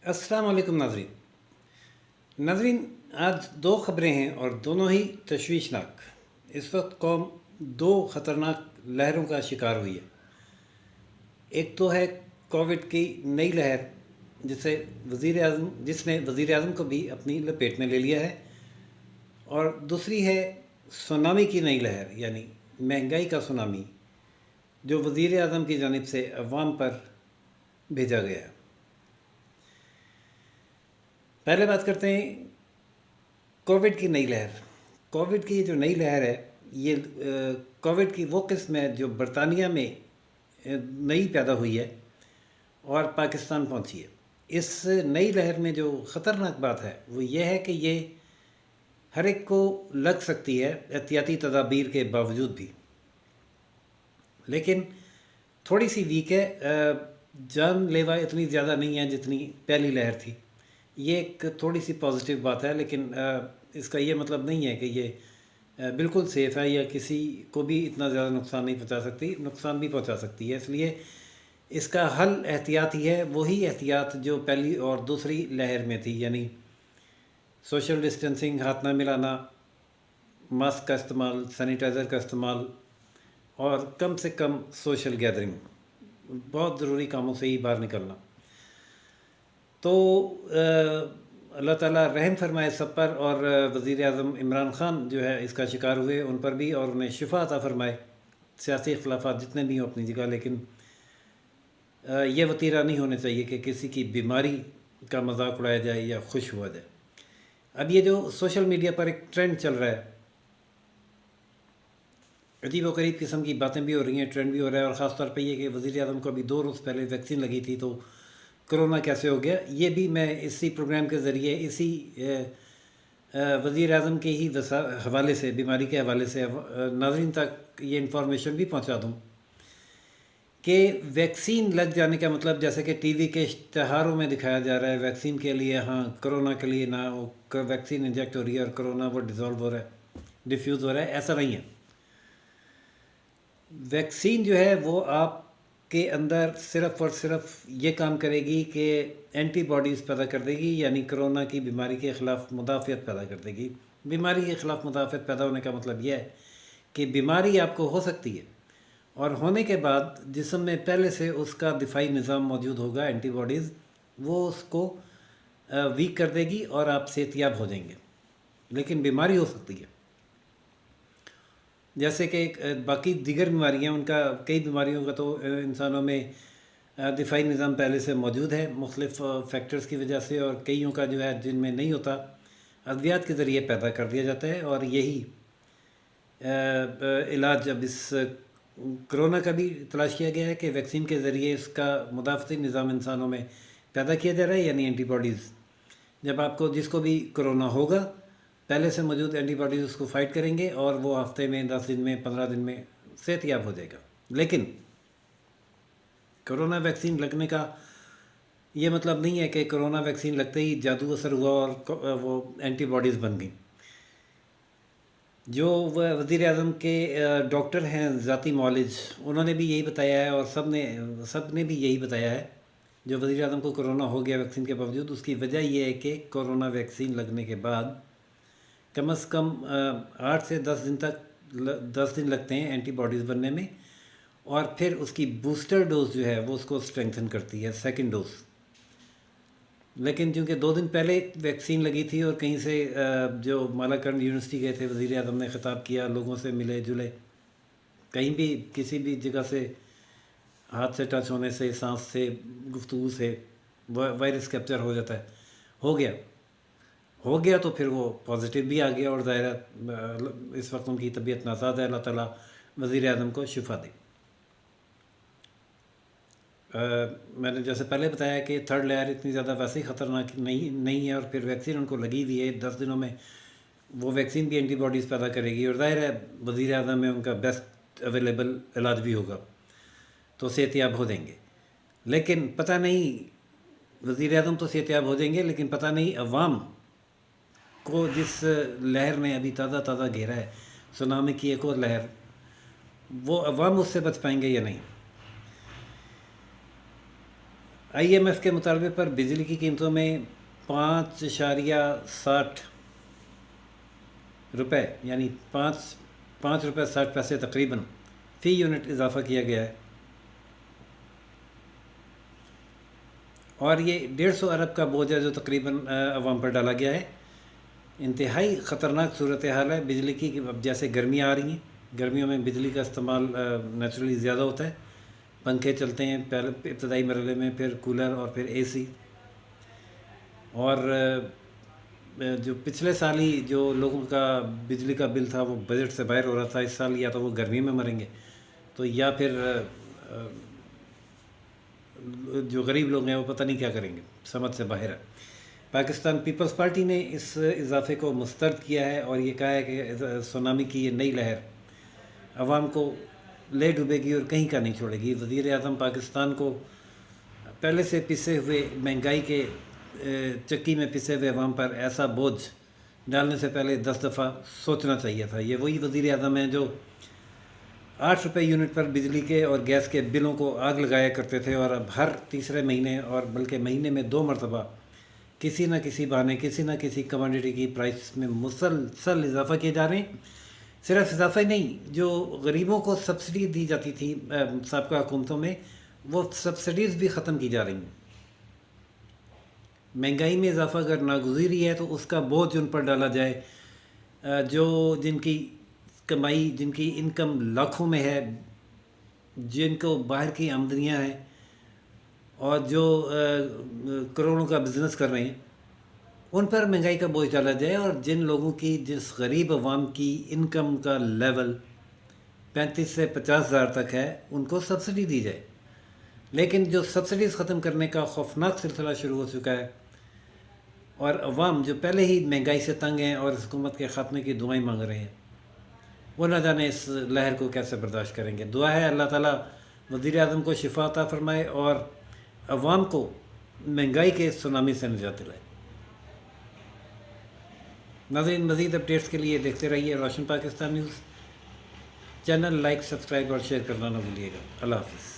अस्सलाम वालेकुम नाजरीन, आज दो ख़बरें हैं और दोनों ही तशवीशनाक। इस वक्त कौम दो ख़तरनाक लहरों का शिकार हुई है। एक तो है कोविड की नई लहर जिसने वज़ीर आज़म को भी अपनी लपेट में ले लिया है, और दूसरी है सुनामी की नई लहर, यानी महंगाई का सुनामी, जो वज़ीर आज़म की जानिब से अवाम पर भेजा गया है। पहले बात करते हैं कोविड की नई लहर। कोविड की जो नई लहर है, ये कोविड की वो किस्म है जो बरतानिया में नई पैदा हुई है और पाकिस्तान पहुंची है। इस नई लहर में जो ख़तरनाक बात है वो ये है कि ये हर एक को लग सकती है एहतियाती तदाबीर के बावजूद भी, लेकिन थोड़ी सी वीक है। जानलेवा इतनी ज़्यादा नहीं है जितनी पहली लहर थी। ये एक थोड़ी सी पॉजिटिव बात है, लेकिन इसका ये मतलब नहीं है कि ये बिल्कुल सेफ़ है या किसी को भी इतना ज़्यादा नुकसान नहीं पहुंचा सकती। नुकसान भी पहुंचा सकती है, इसलिए इसका हल एहतियात ही है, वही एहतियात जो पहली और दूसरी लहर में थी, यानी सोशल डिस्टेंसिंग, हाथ ना मिलाना, मास्क का इस्तेमाल, सैनिटाइज़र का इस्तेमाल और कम से कम सोशल गैदरिंग, बहुत ज़रूरी कामों से ही बाहर निकलना। तो अल्लाह ताला रहम फरमाए सब पर, और वज़ीर आज़म इमरान ख़ान जो है इसका शिकार हुए उन पर भी, और उन्हें शिफा अता फरमाए। सियासी इख्तलाफात जितने भी हों अपनी जगह, लेकिन ये वतीरा नहीं होने चाहिए कि किसी की बीमारी का मजाक उड़ाया जाए या खुश हुआ जाए। अब ये जो सोशल मीडिया पर एक ट्रेंड चल रहा है, अजीब व गरीब किस्म की बातें भी हो रही हैं, ट्रेंड भी हो रहा है, और ख़ास तौर पे ये कि वज़ीर आज़म को अभी 2 रोज़ पहले वैक्सीन लगी थी, तो कोरोना कैसे हो गया। ये भी मैं इसी प्रोग्राम के ज़रिए इसी वज़ीर आज़म के ही हवाले से, बीमारी के हवाले से नाज़रीन तक ये इन्फॉर्मेशन भी पहुंचा दूं कि वैक्सीन लग जाने का मतलब, जैसे कि टीवी के इश्तहारों में दिखाया जा रहा है वैक्सीन के लिए, हाँ कोरोना के लिए ना, वो वैक्सीन इंजेक्ट हो रही है और कोरोना वो डिज़ोल्व हो रहा है, डिफ्यूज़ हो रहा है, ऐसा नहीं है। वैक्सीन जो है वो आप के अंदर सिर्फ़ और सिर्फ ये काम करेगी कि एंटीबॉडीज़ पैदा कर देगी, यानी कोरोना की बीमारी के ख़िलाफ़ मुदाफ़ियत पैदा कर देगी। बीमारी के ख़िलाफ़ मुदाफ़ियत पैदा होने का मतलब यह है कि बीमारी आपको हो सकती है, और होने के बाद जिस्म में पहले से उसका दिफाई निज़ाम मौजूद होगा, एंटीबॉडीज़, वो उसको वीक कर देगी और आप सेहतियाब हो जाएंगे। लेकिन बीमारी हो सकती है, जैसे कि बाकी दीगर बीमारियां, उनका कई बीमारियों का तो इंसानों में दिफाई निज़ाम पहले से मौजूद है मुख्तलिफ़ फैक्टर्स की वजह से, और कईयों का जो है जिनमें नहीं होता, अद्वियात के ज़रिए पैदा कर दिया जाता है। और यही इलाज अब इस कोरोना का भी तलाश किया गया है कि वैक्सीन के ज़रिए इसका मुदाफ़ती निज़ाम इंसानों में पैदा किया जा रहा है, यानी एंटीबॉडीज़। जब आपको जिसको भी कोरोना होगा, पहले से मौजूद एंटीबॉडीज़ उसको फ़ाइट करेंगे, और वो हफ्ते में, 10 दिन में, 15 दिन में सेहतियाब हो जाएगा। लेकिन कोरोना वैक्सीन लगने का ये मतलब नहीं है कि कोरोना वैक्सीन लगते ही जादू असर हुआ और वो एंटीबॉडीज़ बन गई। जो वज़ीर आज़म के डॉक्टर हैं ज़ाती मौलिज, उन्होंने भी यही बताया है, और सब ने भी यही बताया है, जो वज़ीर आज़म को कोरोना हो गया वैक्सीन के बावजूद, उसकी वजह यह है कि कोरोना वैक्सीन लगने के बाद कम से कम 8 से 10 दिन लगते हैं एंटीबॉडीज़ बनने में, और फिर उसकी बूस्टर डोज जो है वो उसको स्ट्रेंथन करती है, सेकंड डोज। लेकिन चूँकि 2 दिन पहले वैक्सीन लगी थी, और कहीं से जो मालाकंड यूनिवर्सिटी गए थे, वज़ीर आज़म ने ख़िताब किया, लोगों से मिले जुले, कहीं भी किसी भी जगह से हाथ से टच होने से, सांस से, गुफ्तगू से वायरस कैप्चर हो जाता है। हो गया तो फिर वो पॉजिटिव भी आ गया, और ज़ाहिर इस वक्त उनकी तबीयत नासाज है। अल्लाह ताला वज़ीर आज़म को शिफा दे। मैंने जैसे पहले बताया कि थर्ड लेयर इतनी ज़्यादा वैसे ही ख़तरनाक नहीं है, और फिर वैक्सीन उनको लगी हुई है, 10 दिनों में वो वैक्सीन भी एंटीबॉडीज़ पैदा करेगी, और ज़ाहिर है वज़ीर आज़म में उनका बेस्ट अवेलेबल इलाज भी होगा, तो सेहतियाब हो जाएंगे। लेकिन पता नहीं, वज़ीर आज़म तो सेहतियाब हो जाएंगे, लेकिन पता नहीं अवाम को जिस लहर ने अभी ताज़ा घेरा है, सुनामी की एक और लहर, वो अवाम उससे बच पाएंगे या नहीं। IMF के मुतालबे पर बिजली की कीमतों में 5.60 रुपये यानी 5 रुपये 60 पैसे तकरीबन फ़ी यूनिट इजाफ़ा किया गया है, और ये 150 अरब का बोझ है जो तकरीबन अवाम पर डाला गया है। इंतहाई ख़तरनाक सूरत हाल है बिजली की, कि अब जैसे गर्मियाँ आ रही हैं, गर्मियों में बिजली का इस्तेमाल नेचुरली ज़्यादा होता है। पंखे चलते हैं पहले इब्तदाई मरहले में, फिर कूलर और फिर AC। और जो पिछले साल ही जो लोगों का बिजली का बिल था वो बजट से बाहर हो रहा था। इस साल या तो वो गर्मी में मरेंगे, तो या फिर जो गरीब लोग हैं वो पता नहीं क्या करेंगे, समझ से बाहर है। पाकिस्तान पीपल्स पार्टी ने इस इजाफे को मुस्तरद किया है और ये कहा है कि सुनामी की ये नई लहर अवाम को ले डूबेगी और कहीं का नहीं छोड़ेगी। वज़ीर आज़म पाकिस्तान को पहले से पिसे हुए महंगाई के चक्की में पिसे हुए अवाम पर ऐसा बोझ डालने से पहले 10 दफ़ा सोचना चाहिए था। ये वही वज़ीर आज़म हैं जो 8 रुपये यूनिट पर बिजली के और गैस के बिलों को आग लगाया करते थे, और अब हर तीसरे महीने और बल्कि महीने में 2 मरतबा किसी न किसी बहाने किसी न किसी कमोडिटी की प्राइस में मुसलसल इजाफा किए जा रहे हैं। सिर्फ इजाफा ही नहीं, जो गरीबों को सब्सिडी दी जाती थी साबका हुकूमतों में, वो सब्सिडीज़ भी ख़त्म की जा रही हैं। महंगाई में इजाफा अगर नागुज़ीरी है तो उसका बोझ उन पर डाला जाए जो जिनकी कमाई, जिनकी इनकम लाखों में है, जिनको बाहर की आमदनियाँ हैं और जो करोड़ों का बिज़नेस कर रहे हैं, उन पर महंगाई का बोझ डाला जाए। और जिन लोगों की, जिस गरीब अवाम की इनकम का लेवल 35 से 50 हज़ार तक है, उनको सब्सिडी दी जाए। लेकिन जो सब्सिडीज़ ख़त्म करने का खौफनाक सिलसिला शुरू हो चुका है, और अवाम जो पहले ही महंगाई से तंग हैं और हुकूमत के ख़ात्मे की दुआएं मांग रहे हैं, वो न जाने इस लहर को कैसे बर्दाश्त करेंगे। दुआ है अल्लाह ताला वज़ीर आज़म को शिफा अता फरमाए और अवाम को महंगाई के सुनामी से निजात दिलाए। नाज़रीन, मज़ीद अपडेट्स के लिए देखते रहिए Roshan Pakistan news. Channel like, subscribe और शेयर करना न भूलिएगा। अल्लाह हाफ़िज़।